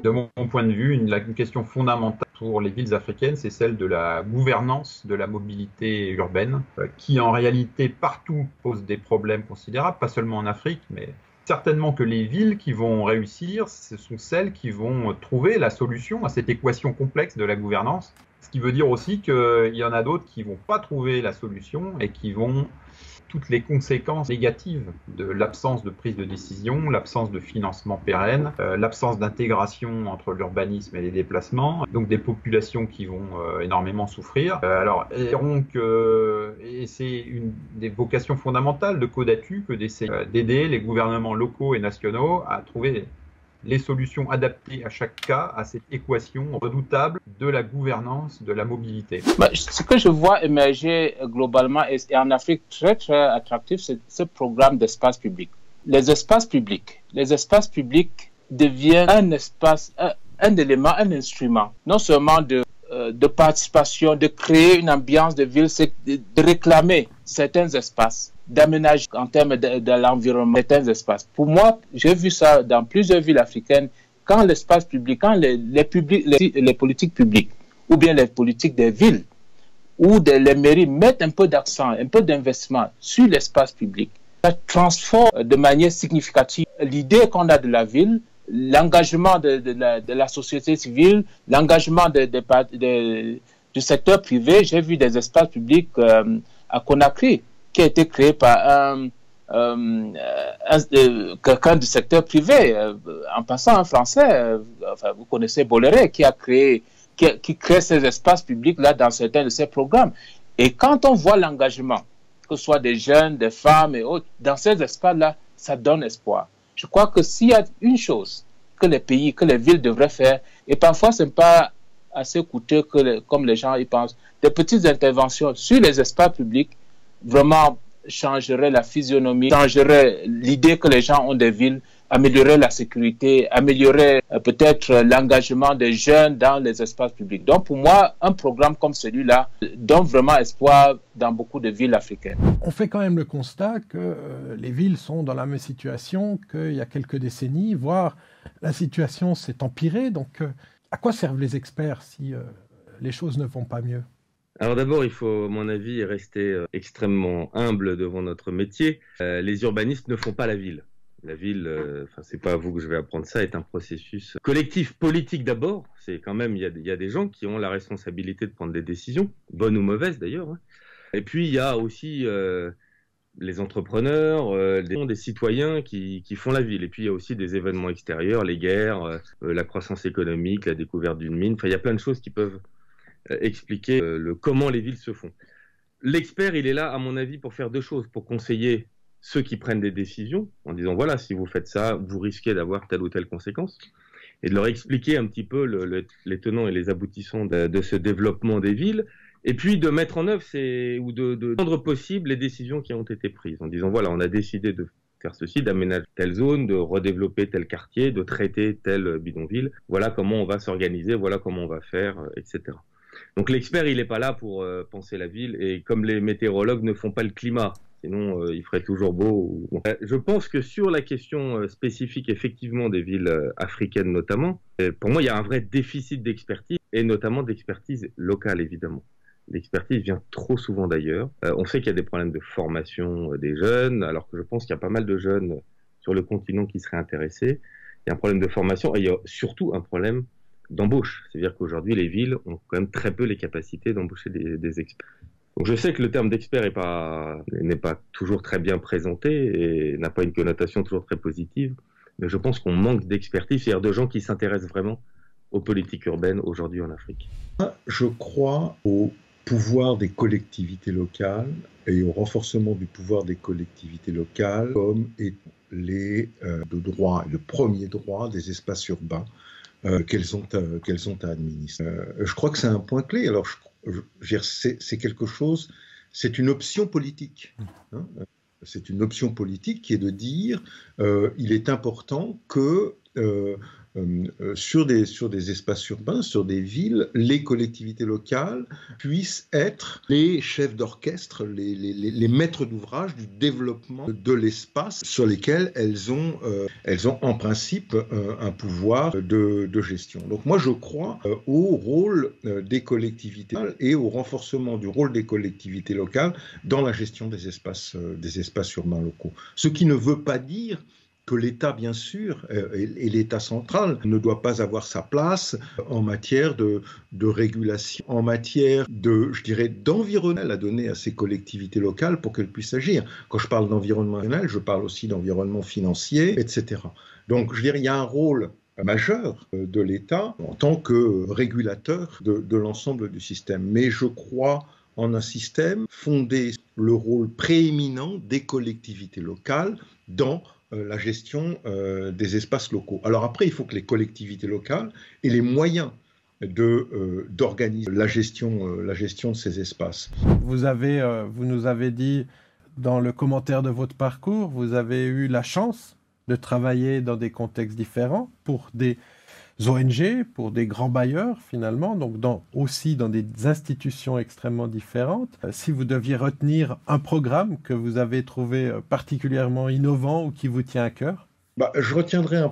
De mon point de vue, une question fondamentale pour les villes africaines, c'est celle de la gouvernance de la mobilité urbaine, qui en réalité partout pose des problèmes considérables, pas seulement en Afrique, mais certainement que les villes qui vont réussir, ce sont celles qui vont trouver la solution à cette équation complexe de la gouvernance. Ce qui veut dire aussi qu'il y en a d'autres qui ne vont pas trouver la solution et qui vont toutes les conséquences négatives de l'absence de prise de décision, l'absence de financement pérenne, l'absence d'intégration entre l'urbanisme et les déplacements, donc des populations qui vont énormément souffrir. Alors, et c'est une des vocations fondamentales de Codatu que d'essayer d'aider les gouvernements locaux et nationaux à trouver les solutions adaptées à chaque cas, à cette équation redoutable de la gouvernance de la mobilité. Ce que je vois émerger globalement et en Afrique très très attractif, c'est ce programme d'espace public. Les espaces publics deviennent un espace, un élément, un instrument, non seulement de participation, de créer une ambiance de ville, c'est de réclamer certains espaces, d'aménager en termes de l'environnement certains espaces. Pour moi, j'ai vu ça dans plusieurs villes africaines, quand l'espace public, quand les politiques publiques, ou bien les politiques des villes, ou les mairies mettent un peu d'accent, un peu d'investissement sur l'espace public, ça transforme de manière significative l'idée qu'on a de la ville, l'engagement de la société civile, l'engagement du secteur privé. J'ai vu des espaces publics à Conakry qui a été créé par quelqu'un du secteur privé, en passant un Français, enfin, vous connaissez Bolloré, qui crée ces espaces publics là dans certains de ses programmes. Et quand on voit l'engagement, que ce soit des jeunes, des femmes et autres, dans ces espaces-là, ça donne espoir. Je crois que s'il y a une chose que les pays, que les villes devraient faire, et parfois ce n'est pas assez coûteux comme les gens y pensent, des petites interventions sur les espaces publics vraiment changeraient la physionomie, changeraient l'idée que les gens ont des villes, améliorer la sécurité, améliorer peut-être l'engagement des jeunes dans les espaces publics. Donc pour moi, un programme comme celui-là donne vraiment espoir dans beaucoup de villes africaines. On fait quand même le constat que les villes sont dans la même situation qu'il y a quelques décennies, voire la situation s'est empirée. Donc à quoi servent les experts si les choses ne vont pas mieux ? Alors d'abord, il faut, à mon avis, rester extrêmement humble devant notre métier. Les urbanistes ne font pas la ville. La ville, c'est pas à vous que je vais apprendre ça, est un processus collectif, politique d'abord. C'est quand même, il y a des gens qui ont la responsabilité de prendre des décisions, bonnes ou mauvaises d'ailleurs. Hein. Et puis il y a aussi les entrepreneurs, des citoyens qui font la ville. Et puis il y a aussi des événements extérieurs, les guerres, la croissance économique, la découverte d'une mine. Enfin, il y a plein de choses qui peuvent expliquer comment les villes se font. L'expert, il est là, à mon avis, pour faire deux choses, pour conseiller ceux qui prennent des décisions, en disant voilà, si vous faites ça, vous risquez d'avoir telle ou telle conséquence, et de leur expliquer un petit peu les tenants et les aboutissants de ce développement des villes, et puis de mettre en œuvre ou de rendre possible les décisions qui ont été prises, en disant voilà, on a décidé de faire ceci, d'aménager telle zone, de redévelopper tel quartier, de traiter tel bidonville, voilà comment on va s'organiser, voilà comment on va faire, etc. Donc l'expert, il n'est pas là pour penser la ville, et comme les météorologues ne font pas le climat, sinon il ferait toujours beau. Je pense que sur la question spécifique, effectivement, des villes africaines notamment, pour moi, il y a un vrai déficit d'expertise, et notamment d'expertise locale, évidemment. L'expertise vient trop souvent d'ailleurs. On sait qu'il y a des problèmes de formation des jeunes, alors que je pense qu'il y a pas mal de jeunes sur le continent qui seraient intéressés. Il y a un problème de formation, et il y a surtout un problème d'embauche. C'est-à-dire qu'aujourd'hui, les villes ont quand même très peu les capacités d'embaucher des experts. Donc je sais que le terme d'expert n'est pas toujours très bien présenté et n'a pas une connotation toujours très positive, mais je pense qu'on manque d'expertise, c'est-à-dire de gens qui s'intéressent vraiment aux politiques urbaines aujourd'hui en Afrique. Je crois au pouvoir des collectivités locales et au renforcement du pouvoir des collectivités locales comme le premier droit des espaces urbains qu'elles ont à administrer. Je crois que c'est un point clé. Alors, c'est quelque chose, c'est une option politique. Hein. C'est une option politique qui est de dire il est important que sur des espaces urbains, sur des villes, les collectivités locales puissent être les chefs d'orchestre, les maîtres d'ouvrage du développement de l'espace sur lesquels elles ont en principe un pouvoir de gestion. Donc moi je crois au rôle des collectivités et au renforcement du rôle des collectivités locales dans la gestion des espaces urbains locaux. Ce qui ne veut pas dire que l'État, bien sûr, et l'État central ne doit pas avoir sa place en matière de régulation, en matière d'environnement à donner à ces collectivités locales pour qu'elles puissent agir. Quand je parle d'environnement, je parle aussi d'environnement financier, etc. Donc, il y a un rôle majeur de l'État en tant que régulateur de l'ensemble du système. Mais je crois en un système fondé sur le rôle prééminent des collectivités locales dans la gestion des espaces locaux. Alors après, il faut que les collectivités locales aient les moyens d'organiser la gestion de ces espaces. Vous nous avez dit dans le commentaire de votre parcours, vous avez eu la chance de travailler dans des contextes différents pour des ONG, pour des grands bailleurs finalement, donc aussi dans des institutions extrêmement différentes. Si vous deviez retenir un programme que vous avez trouvé particulièrement innovant ou qui vous tient à cœur? Je retiendrai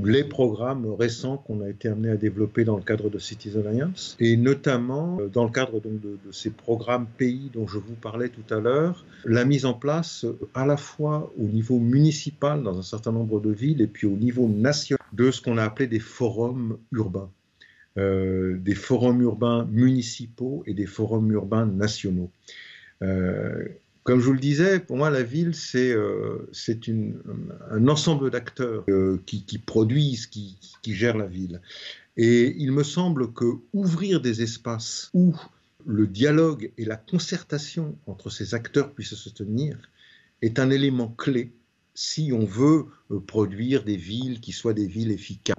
les programmes récents qu'on a été amenés à développer dans le cadre de Cities Alliance, et notamment dans le cadre de ces programmes pays dont je vous parlais tout à l'heure, la mise en place à la fois au niveau municipal dans un certain nombre de villes et puis au niveau national de ce qu'on a appelé des forums urbains. Des forums urbains municipaux et des forums urbains nationaux. Comme je vous le disais, pour moi, la ville, c'est un ensemble d'acteurs qui produisent, qui gèrent la ville. Et il me semble que ouvrir des espaces où le dialogue et la concertation entre ces acteurs puissent se tenir est un élément clé si on veut produire des villes qui soient des villes efficaces,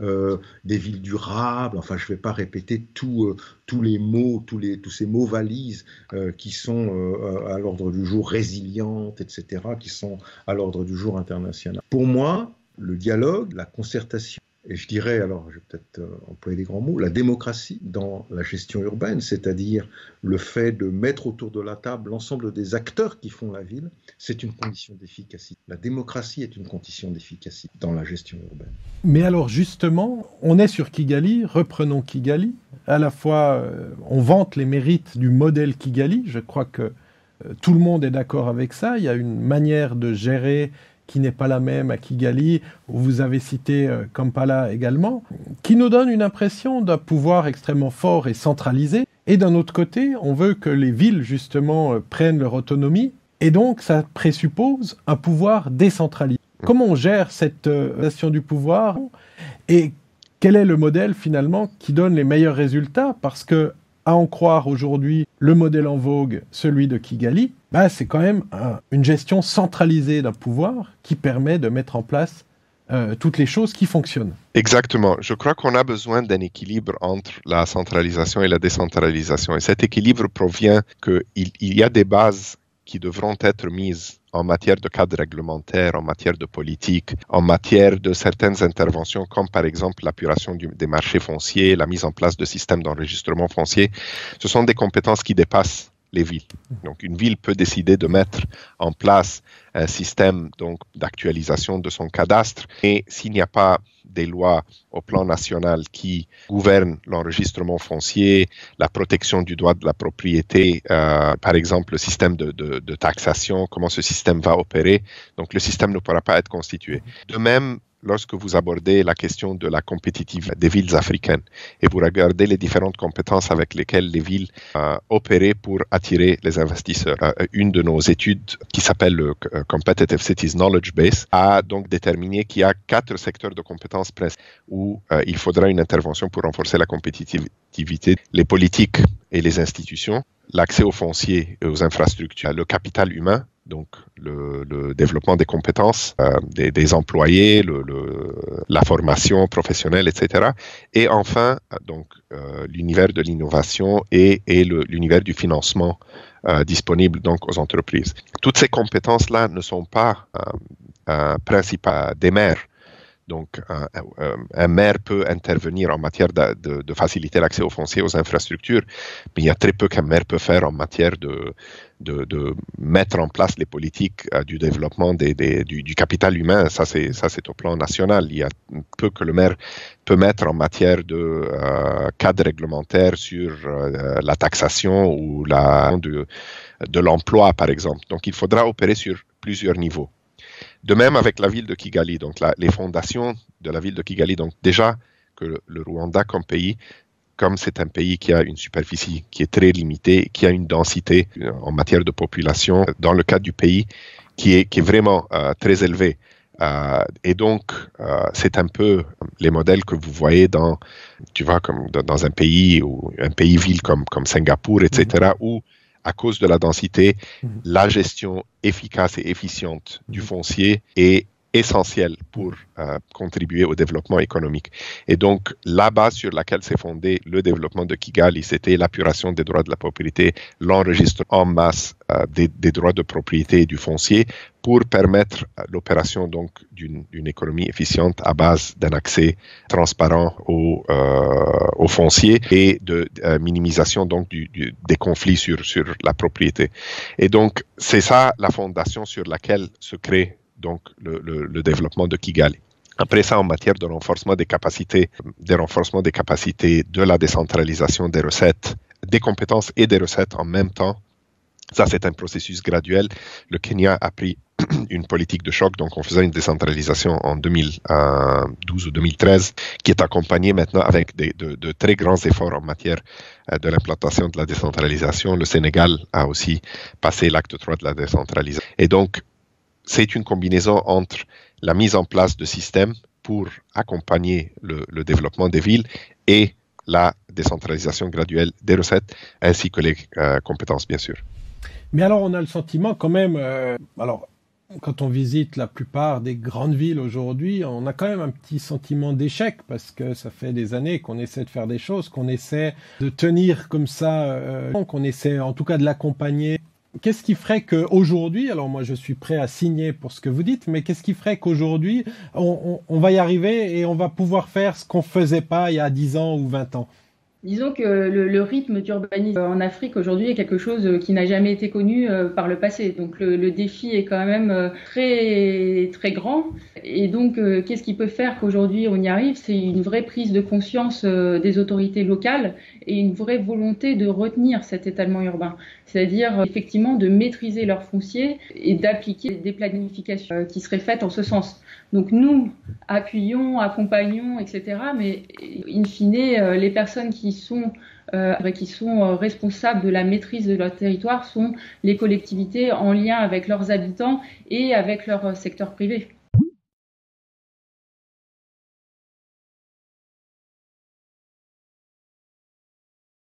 des villes durables. Enfin, je ne vais pas répéter tous les mots, tous ces mots valises qui sont à l'ordre du jour, résilientes, etc., qui sont à l'ordre du jour international. Pour moi, le dialogue, la concertation, et je dirais, alors je vais peut-être employer des grands mots, la démocratie dans la gestion urbaine, c'est-à-dire le fait de mettre autour de la table l'ensemble des acteurs qui font la ville, c'est une condition d'efficacité. La démocratie est une condition d'efficacité dans la gestion urbaine. Mais alors justement, on est sur Kigali, reprenons Kigali. À la fois, on vante les mérites du modèle Kigali, je crois que tout le monde est d'accord avec ça. Il y a une manière de gérer qui n'est pas la même à Kigali, où vous avez cité Kampala également, qui nous donne une impression d'un pouvoir extrêmement fort et centralisé. Et d'un autre côté, on veut que les villes, justement, prennent leur autonomie, et donc ça présuppose un pouvoir décentralisé. Comment on gère cette gestion du pouvoir, et quel est le modèle, finalement, qui donne les meilleurs résultats? Parce que, à en croire aujourd'hui le modèle en vogue, celui de Kigali, c'est quand même une gestion centralisée d'un pouvoir qui permet de mettre en place toutes les choses qui fonctionnent. Exactement. Je crois qu'on a besoin d'un équilibre entre la centralisation et la décentralisation. Et cet équilibre provient qu'il y a des bases qui devront être mises en matière de cadre réglementaire, en matière de politique, en matière de certaines interventions, comme par exemple l'apuration des marchés fonciers, la mise en place de systèmes d'enregistrement foncier. Ce sont des compétences qui dépassent les villes. Donc, une ville peut décider de mettre en place un système d'actualisation de son cadastre, et s'il n'y a pas des lois au plan national qui gouvernent l'enregistrement foncier, la protection du droit de la propriété, par exemple le système de taxation, comment ce système va opérer, donc le système ne pourra pas être constitué. De même, lorsque vous abordez la question de la compétitivité des villes africaines et vous regardez les différentes compétences avec lesquelles les villes opéraient pour attirer les investisseurs. Une de nos études qui s'appelle le Competitive Cities Knowledge Base a donc déterminé qu'il y a 4 secteurs de compétences où il faudra une intervention pour renforcer la compétitivité, les politiques et les institutions, l'accès aux fonciers et aux infrastructures, le capital humain, donc le développement des compétences des employés, la formation professionnelle, etc. Et enfin, donc l'univers de l'innovation et l'univers du financement disponible donc aux entreprises. Toutes ces compétences-là ne sont pas principales des maires Donc, un maire peut intervenir en matière de faciliter l'accès aux fonciers, aux infrastructures, mais il y a très peu qu'un maire peut faire en matière de mettre en place les politiques du développement du capital humain. Ça, c'est au plan national. Il y a peu que le maire peut mettre en matière de cadre réglementaire sur la taxation ou de l'emploi, par exemple. Donc, il faudra opérer sur plusieurs niveaux. De même avec la ville de Kigali, donc les fondations de la ville de Kigali, donc déjà que le Rwanda comme pays, comme c'est un pays qui a une superficie qui est très limitée, qui a une densité en matière de population dans le cadre du pays qui est vraiment très élevée. Et donc, c'est un peu les modèles que vous voyez dans un pays ou un pays-ville comme Singapour, etc., où à cause de la densité, la gestion efficace et efficiente du foncier est essentielle pour contribuer au développement économique. Et donc, la base sur laquelle s'est fondé le développement de Kigali, c'était l'apuration des droits de la propriété, l'enregistrement en masse des droits de propriété et du foncier pour permettre l'opération donc d'une économie efficiente à base d'un accès transparent au foncier et de minimisation donc des conflits sur la propriété. Et donc, c'est ça la fondation sur laquelle se crée donc le développement de Kigali. Après ça, en matière de renforcement des capacités, de la décentralisation des recettes, des compétences et des recettes en même temps, ça c'est un processus graduel. Le Kenya a pris une politique de choc, donc on faisait une décentralisation en 2012 ou 2013, qui est accompagnée maintenant avec de très grands efforts en matière de l'implantation de la décentralisation. Le Sénégal a aussi passé l'acte 3 de la décentralisation. Et donc, c'est une combinaison entre la mise en place de systèmes pour accompagner le développement des villes et la décentralisation graduelle des recettes, ainsi que les compétences, bien sûr. Mais alors, on a le sentiment quand même, quand on visite la plupart des grandes villes aujourd'hui, on a quand même un petit sentiment d'échec parce que ça fait des années qu'on essaie de faire des choses, qu'on essaie de tenir comme ça, qu'on essaie en tout cas de l'accompagner. Qu'est-ce qui ferait qu'aujourd'hui, alors moi je suis prêt à signer pour ce que vous dites, mais qu'est-ce qui ferait qu'aujourd'hui on va y arriver et on va pouvoir faire ce qu'on ne faisait pas il y a 10 ans ou 20 ans ? Disons que le rythme d'urbanisme en Afrique aujourd'hui est quelque chose qui n'a jamais été connu par le passé. Donc le défi est quand même très très grand. Et donc qu'est-ce qui peut faire qu'aujourd'hui on y arrive ? C'est une vraie prise de conscience des autorités locales et une vraie volonté de retenir cet étalement urbain. C'est-à-dire effectivement de maîtriser leur foncier et d'appliquer des planifications qui seraient faites en ce sens. Donc nous appuyons, accompagnons, etc. Mais in fine, les personnes qui sont responsables de la maîtrise de leur territoire sont les collectivités en lien avec leurs habitants et avec leur secteur privé.